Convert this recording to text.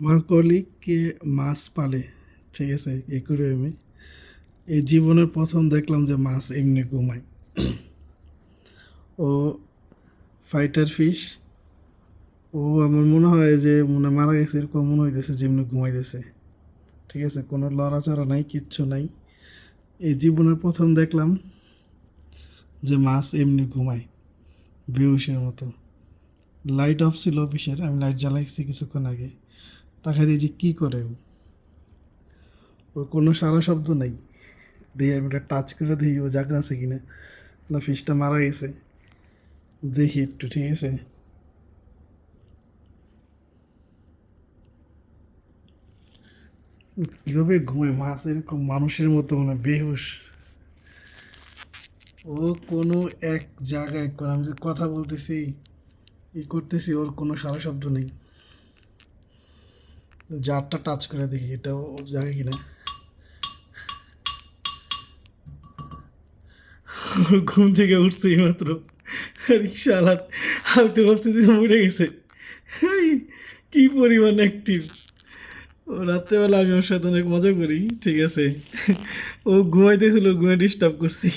আমার কলিগকে মাছ পালে, ঠিক আছে, একুরিয়ামে। এই জীবনের প্রথম দেখলাম যে মাছ এমনি ঘুমায়। ও ফাইটার ফিশ। ও আমার মনে হয় যে মারা গেছে এরকম মনে হইতেছে, যেমনি ঘুমাইতেছে। ঠিক আছে, কোনো লড়াচড়া নাই, কিচ্ছু নাই। এই জীবনের প্রথম দেখলাম যে মাছ এমনি ঘুমায় বেহুশের মতো। লাইট অফ ছিল অফিসের, আমি লাইট জ্বালাইছি কিছুক্ষণ আগে। তাকাই দিয়ে যে কী করে ও, ওর কোনো সারা শব্দ নাই। দিয়ে আমি ওটা টাচ করে দেখি ও জাগনা আছে কিনা, না ফিশটা মারা গেছে। দেখি একটু, ঠিক আছে। কীভাবে ঘুমায় মাছ এরকম মানুষের মতো, মানে বেহুশ। ও কোনো এক জায়গায় আমি যে কথা বলতেছি, করতেছি, ওর কোনো সারা শব্দ নেই। জারটা টাচ করে দেখি এটাও জায়গা কিনা। ওর ঘুম থেকে উঠছে মাত্র, শালা আমি তো ভাবছি যে মরে গেছে। এই, কি পরিমাণ অ্যাক্টিভ! ও রাত্রেবেলা আমি ওর সাথে অনেক মজা করি, ঠিক আছে। ও ঘুমাইতেছিল, ঘুমাই ডিস্টার্ব করছি।